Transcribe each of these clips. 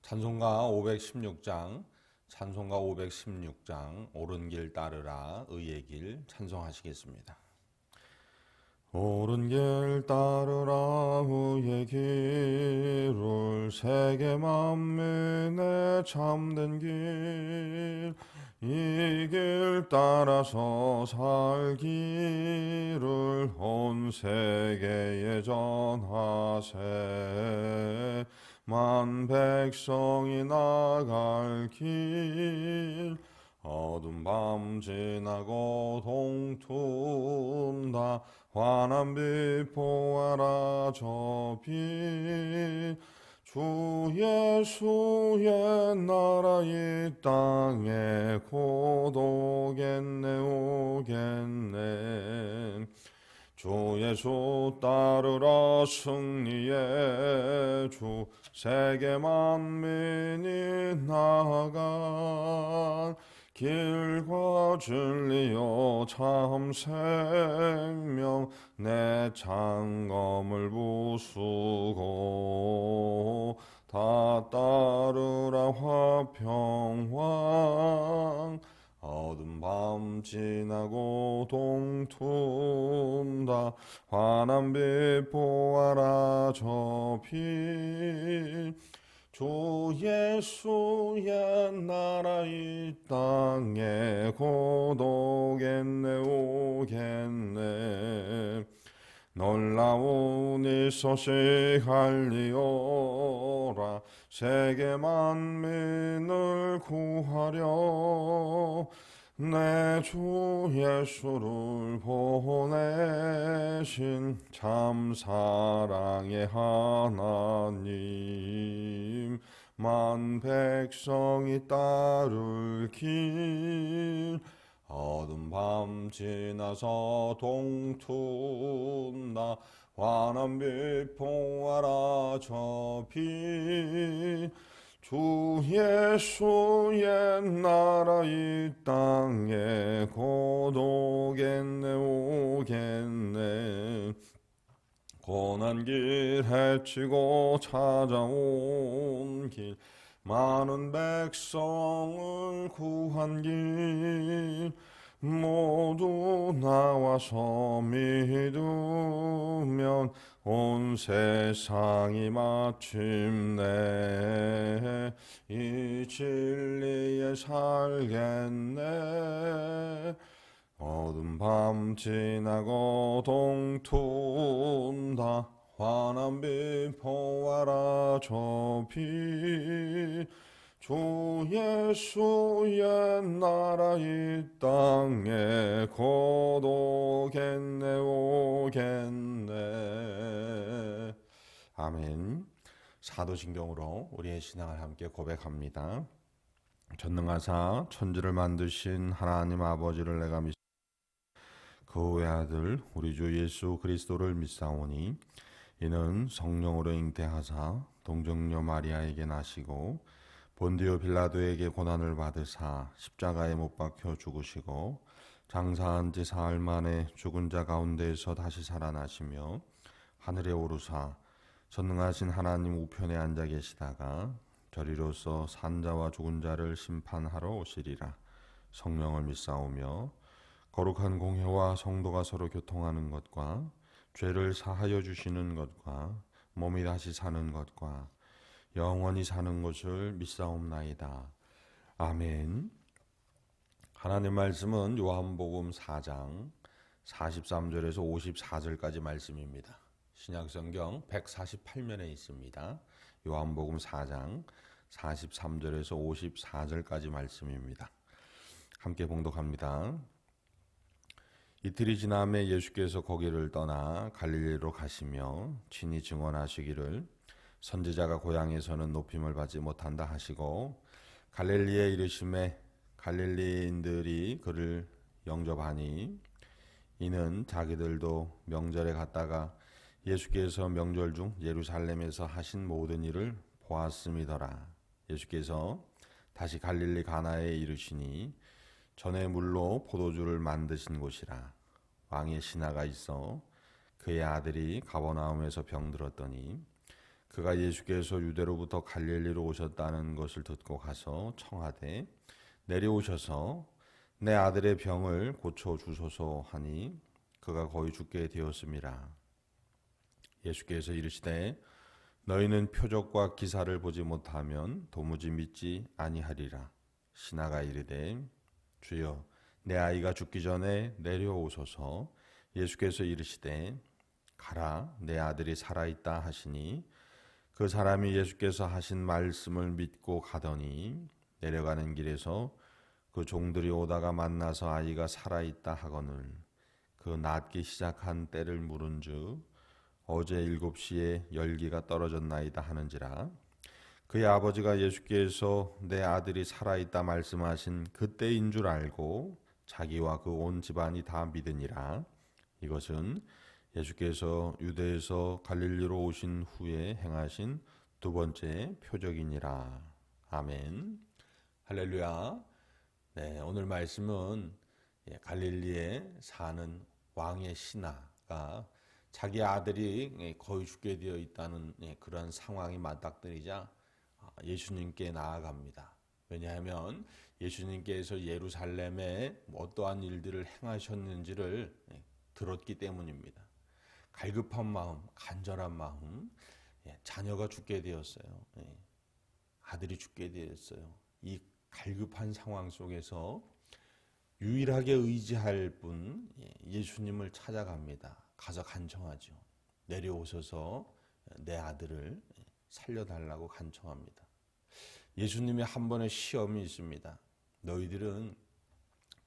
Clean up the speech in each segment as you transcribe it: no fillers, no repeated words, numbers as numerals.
찬송가 516장, 찬송가 516장, 옳은 길 따르라, 의의 길 찬송하시겠습니다. 옳은 길 따르라 의의 길을 세계 만민의 참된 길, 이 길 따라서 살기를 온 세계에 전하세. 만 백성이 나갈 길, 어두운 밤 지나고 동툰다. 환한 빛 보아라 저 빛, 주 예수의 나라 이 땅에 곧 오겠네 오겠네. 주 예수 따르라 승리의 주, 세계 만민이 나아간 길과 진리요 참 생명, 내 창검을 부수고 다 따르라 화평왕. 어두운 밤 지나고 동툰다. 환한 빛 보아라 저 빛, 주 예수의 나라 이 땅에 곧 오겠네 오겠네. 놀라운 이 소식 알리오라. 세계 만민을 구하려 내 주 예수를 보내신 참 사랑의 하나님, 만 백성이 따를 길, 어두운 밤 지나서 동툰다. 환한 빛 보아라 저 빛, 주 예수의 나라 이 땅에 곧 오겠네 오겠네. 고난 길 헤치고 찾아온 길, 많은 백성을 구한 길, 모두 나와서 믿으면 온 세상이 마침내 이 진리에 살겠네. 어두운 밤 지나고 동툰다. 환한 빛 보아라 저 빛, 주 예수의 나라 이 땅에 곧 오겠네 오겠네. 아멘. 사도신경으로 우리의 신앙을 함께 고백합니다. 전능하사 천지를 만드신 하나님 아버지를 내가 믿습니다. 그 외아들 우리 주 예수 그리스도를 믿사오니 이는 성령으로 잉태하사 동정녀 마리아에게 나시고 본디오 빌라도에게 고난을 받으사 십자가에 못 박혀 죽으시고 장사한 지 사흘 만에 죽은 자 가운데에서 다시 살아나시며 하늘에 오르사 전능하신 하나님 우편에 앉아 계시다가 저리로서 산자와 죽은 자를 심판하러 오시리라. 성령을 믿사오며 거룩한 공회와 성도가 서로 교통하는 것과 죄를 사하여 주시는 것과 몸이 다시 사는 것과 영원히 사는 것을 믿사옵나이다. 아멘. 하나님 말씀은 요한복음 4장 43절에서 54절까지 말씀입니다. 신약성경 148면에 있습니다. 요한복음 4장 43절에서 54절까지 말씀입니다. 함께 봉독합니다. 이틀이 지남에 예수께서 거기를 떠나 갈릴리로 가시며 친히 증언하시기를 선지자가 고향에서는 높임을 받지 못한다 하시고 갈릴리에 이르심에 갈릴리인들이 그를 영접하니 이는 자기들도 명절에 갔다가 예수께서 명절 중 예루살렘에서 하신 모든 일을 보았음이더라. 예수께서 다시 갈릴리 가나에 이르시니 전에 물로 포도주를 만드신 곳이라. 왕의 신하가 있어 그의 아들이 가버나움에서 병들었더니 그가 예수께서 유대로부터 갈릴리로 오셨다는 것을 듣고 가서 청하되 내려오셔서 내 아들의 병을 고쳐 주소서 하니 그가 거의 죽게 되었음이라. 예수께서 이르시되 너희는 표적과 기사를 보지 못하면 도무지 믿지 아니하리라. 신하가 이르되 주여 내 아이가 죽기 전에 내려오소서. 예수께서 이르시되 가라 내 아들이 살아있다 하시니 그 사람이 예수께서 하신 말씀을 믿고 가더니 내려가는 길에서 그 종들이 오다가 만나서 아이가 살아있다 하거늘 그 낫기 시작한 때를 물은즉 어제 7시에 열기가 떨어졌나이다 하는지라. 그의 아버지가 예수께서 내 아들이 살아있다 말씀하신 그때인 줄 알고 자기와 그 온 집안이 다 믿으니라. 이것은 예수께서 유대에서 갈릴리로 오신 후에 행하신 두 번째 표적이니라. 아멘. 할렐루야. 네, 오늘 말씀은 갈릴리에 사는 왕의 신하가 자기 아들이 거의 죽게 되어 있다는 그런 상황이 맞닥뜨리자 예수님께 나아갑니다. 왜냐하면 예수님께서 예루살렘에 어떠한 일들을 행하셨는지를 들었기 때문입니다. 갈급한 마음, 간절한 마음, 자녀가 죽게 되었어요. 아들이 죽게 되었어요. 이 갈급한 상황 속에서 유일하게 의지할 분 예수님을 찾아갑니다. 가서 간청하죠. 내려오셔서 내 아들을 살려달라고 간청합니다. 예수님이 한 번의 시험이 있습니다. 너희들은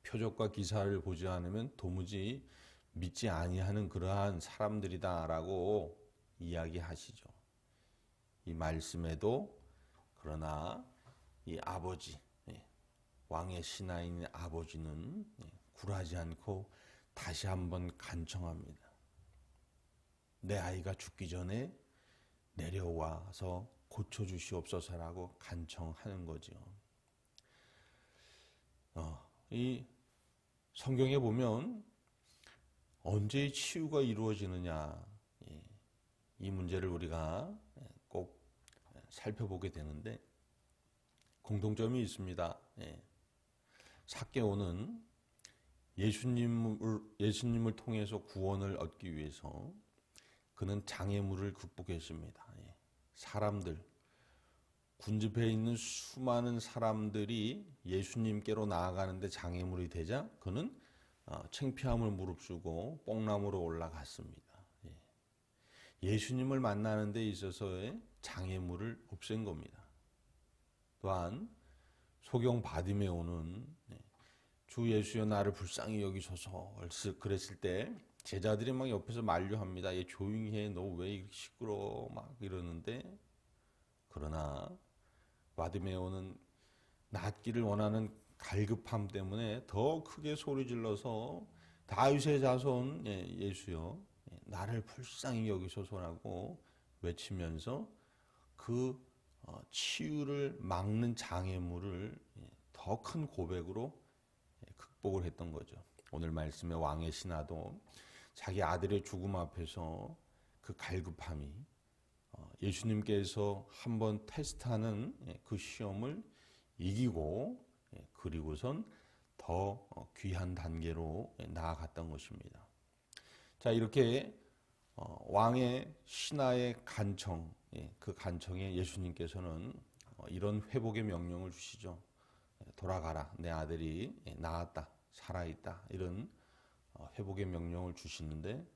표적과 기사를 보지 않으면 도무지 믿지 아니하는 그러한 사람들이다라고 이야기하시죠. 이 말씀에도 그러나 이 아버지, 왕의 신하인 아버지는 굴하지 않고 다시 한번 간청합니다. 내 아이가 죽기 전에 내려와서 고쳐주시옵소서라고 간청하는 거죠. 이 성경에 보면 언제 치유가 이루어지느냐, 이 문제를 우리가 꼭 살펴보게 되는데 공통점이 있습니다. 삭개오는 예수님을 통해서 구원을 얻기 위해서 그는 장애물을 극복했습니다. 사람들, 군집해 있는 수많은 사람들이 예수님께로 나아가는데 장애물이 되자 그는 창피함을 무릅쓰고 뽕나무로 올라갔습니다. 예수님을 만나는 데 있어서의 장애물을 없앤 겁니다. 또한 소경 바디메오는 주 예수여 나를 불쌍히 여기소서 그랬을 때 제자들이 막 옆에서 만류합니다. 얘 조용히 해. 너 왜 이렇게 시끄러워? 막 이러는데 그러나 바디메오는 낫기를 원하는 갈급함 때문에 더 크게 소리 질러서 다윗의 자손 예수여 나를 불쌍히 여기소서라고 외치면서 그 치유를 막는 장애물을 더 큰 고백으로 극복을 했던 거죠. 오늘 말씀의 왕의 신하도 자기 아들의 죽음 앞에서 그 갈급함이 예수님께서 한번 테스트하는 그 시험을 이기고 그리고선 더 귀한 단계로 나아갔던 것입니다. 자, 이렇게 왕의 신하의 간청, 그 간청에 예수님께서는 이런 회복의 명령을 주시죠. 돌아가라, 내 아들이 나았다, 살아있다, 이런 회복의 명령을 주시는데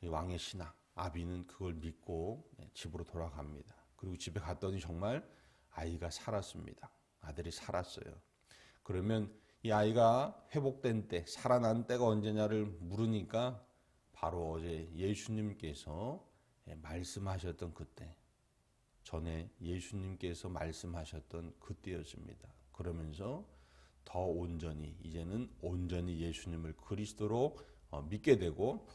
왕의 신하 아비는 그걸 믿고 집으로 돌아갑니다. 그리고 집에 갔더니 정말 아이가 살았습니다. 아들이 살았어요. 그러면 이 아이가 회복된 때, 살아난 때가 언제냐를 물으니까 바로 어제 예수님께서 말씀하셨던 그때, 전에 예수님께서 말씀하셨던 그때였습니다. 그러면서 더 온전히, 이제는 온전히 예수님을 그리스도로 믿게 되고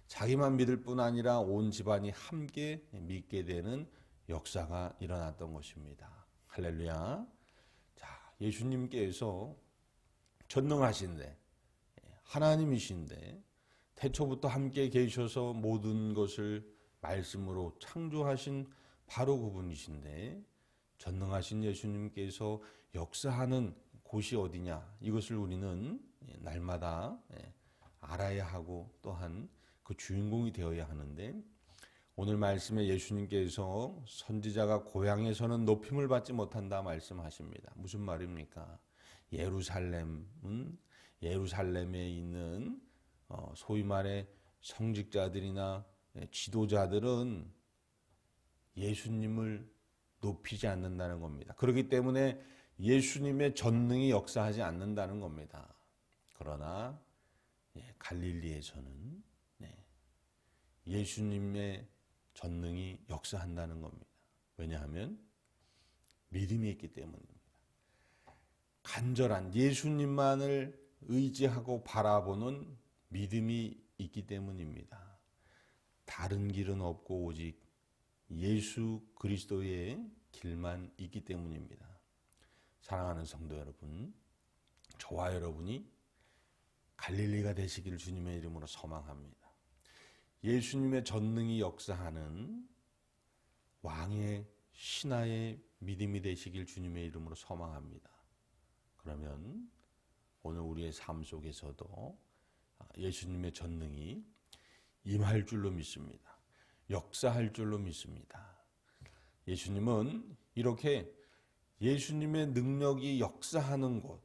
자기만 믿을 뿐 아니라 온 집안이 함께 믿게 되는 역사가 일어났던 것입니다. 할렐루야. 자, 예수님께서 전능하신데, 하나님이신데 태초부터 함께 계셔서 모든 것을 말씀으로 창조하신 바로 그분이신데 전능하신 예수님께서 역사하는 곳이 어디냐, 이것을 우리는 날마다 알아야 하고 또한 그 주인공이 되어야 하는데, 오늘 말씀에 예수님께서 선지자가 고향에서는 높임을 받지 못한다 말씀하십니다. 무슨 말입니까? 예루살렘에 있는 소위 말해 성직자들이나 지도자들은 예수님을 높이지 않는다는 겁니다. 그렇기 때문에 예수님의 전능이 역사하지 않는다는 겁니다. 그러나 갈릴리에서는 예수님의 전능이 역사한다는 겁니다. 왜냐하면 믿음이 있기 때문입니다. 간절한 예수님만을 의지하고 바라보는 믿음이 있기 때문입니다. 다른 길은 없고 오직 예수 그리스도의 길만 있기 때문입니다. 사랑하는 성도 여러분, 저와 여러분이 갈릴리가 되시기를 주님의 이름으로 소망합니다. 예수님의 전능이 역사하는 왕의 신하의 믿음이 되시길 주님의 이름으로 소망합니다. 그러면 오늘 우리의 삶 속에서도 예수님의 전능이 임할 줄로 믿습니다. 역사할 줄로 믿습니다. 예수님은 이렇게 예수님의 능력이 역사하는 곳,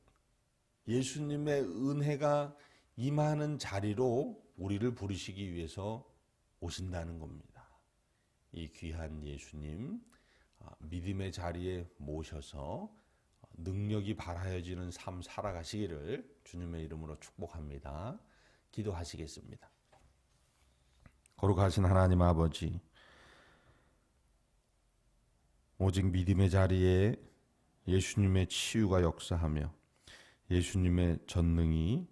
예수님의 은혜가 임하는 자리로 우리를 부르시기 위해서 오신다는 겁니다. 이 귀한 예수님 믿음의 자리에 모셔서 능력이 발하여지는 삶 살아가시기를 주님의 이름으로 축복합니다. 기도하시겠습니다. 거룩하신 하나님 아버지, 오직 믿음의 자리에 예수님의 치유가 역사하며 예수님의 전능이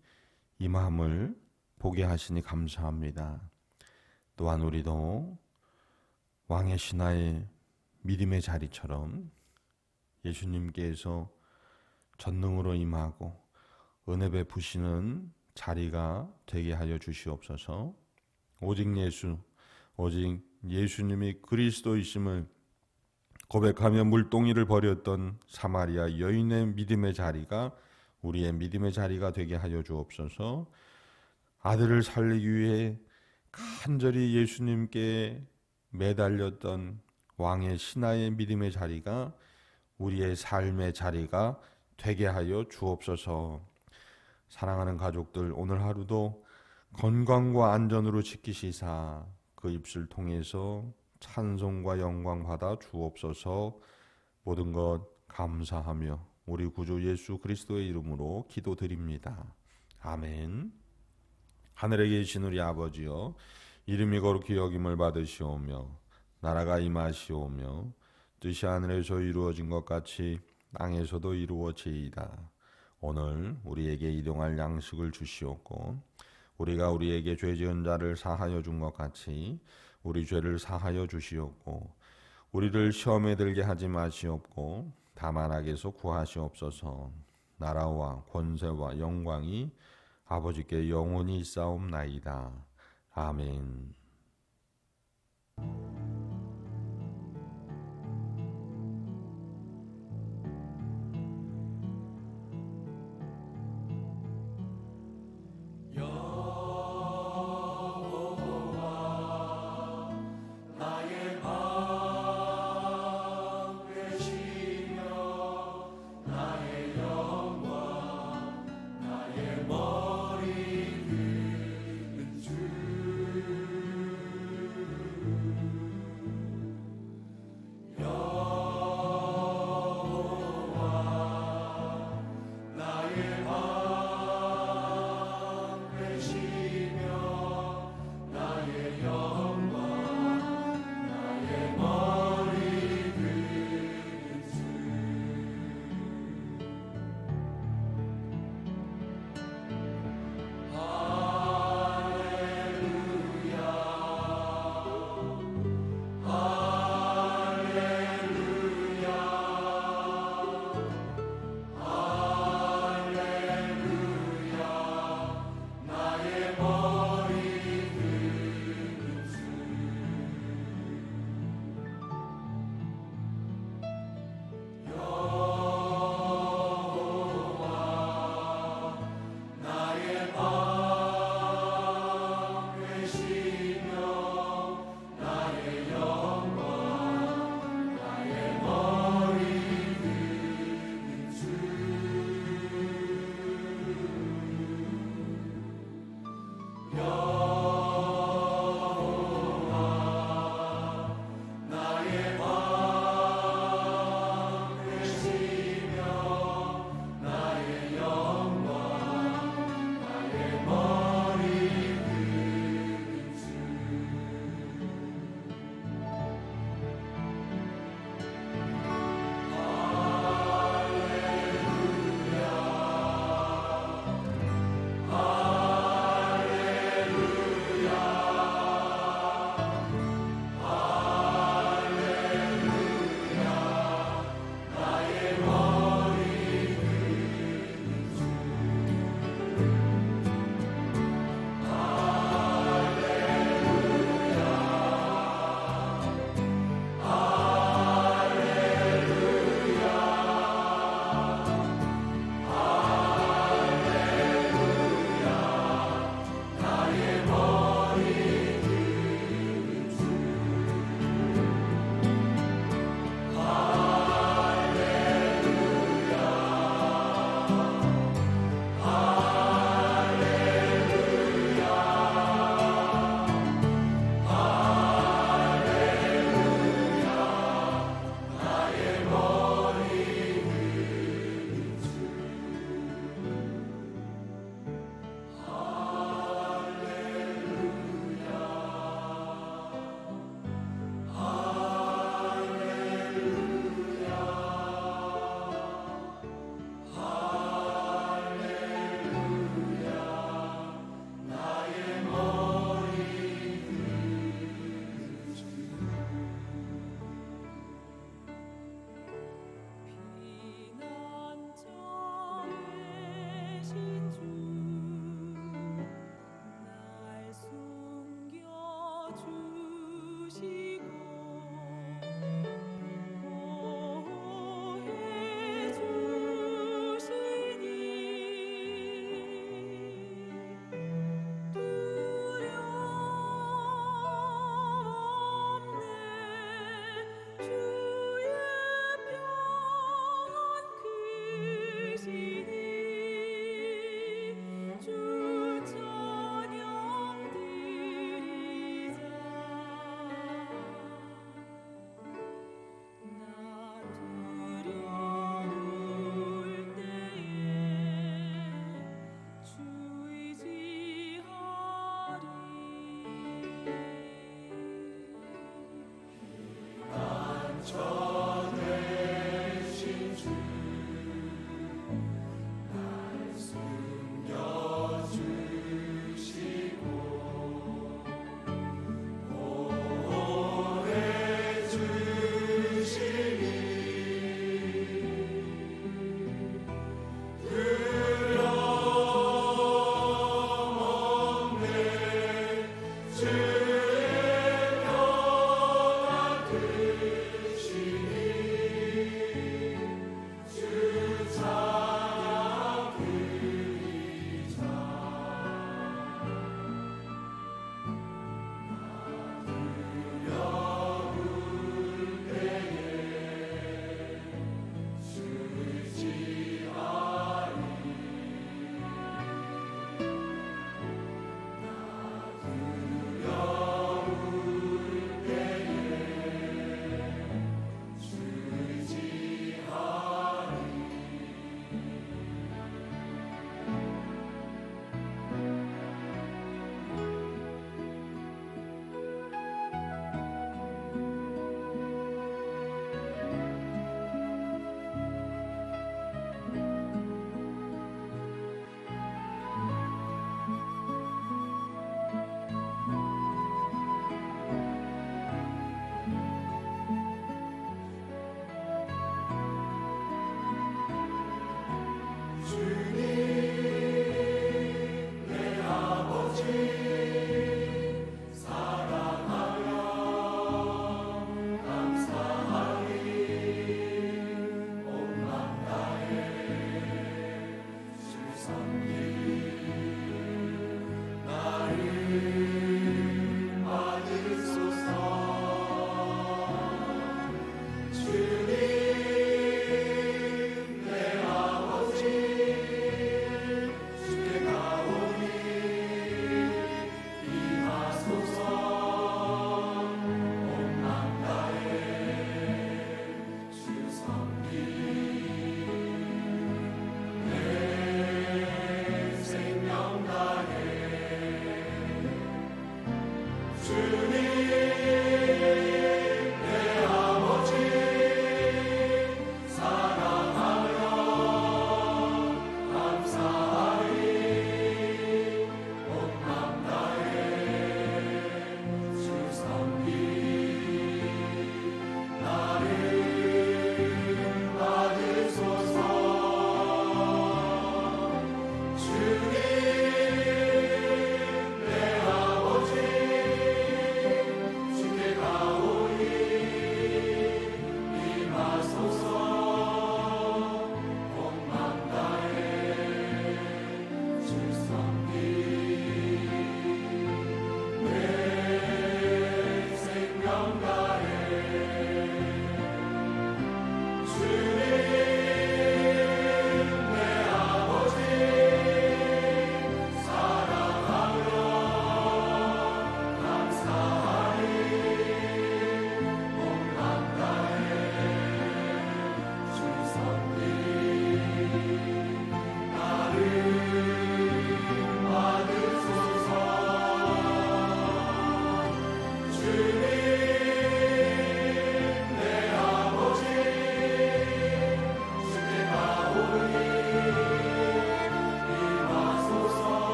임함을 보게 하시니 감사합니다. 또한 우리도 왕의 신하의 믿음의 자리처럼 예수님께서 전능으로 임하고 은혜 베푸시는 자리가 되게 하여 주시옵소서. 오직 예수님이 그리스도이심을 고백하며 물동이를 버렸던 사마리아 여인의 믿음의 자리가 우리의 믿음의 자리가 되게 하여 주옵소서. 아들을 살리기 위해 간절히 예수님께 매달렸던 왕의 신하의 믿음의 자리가 우리의 삶의 자리가 되게 하여 주옵소서. 사랑하는 가족들, 오늘 하루도 건강과 안전으로 지키시사 그 입술 통해서 찬송과 영광 받아 주옵소서. 모든 것 감사하며 우리 구주 예수 그리스도의 이름으로 기도드립니다. 아멘. 하늘에 계신 우리 아버지여, 이름이 거룩히 여김을 받으시오며 나라가 임하시오며 뜻이 하늘에서 이루어진 것 같이 땅에서도 이루어지이다. 오늘 우리에게 일용할 양식을 주시옵고 우리가 우리에게 죄 지은 자를 사하여 준 것 같이 우리 죄를 사하여 주시옵고 우리를 시험에 들게 하지 마시옵고 다만 악에서 구하시옵소서. 나라와 권세와 영광이 아버지께 영원히 있사옵나이다. 아멘.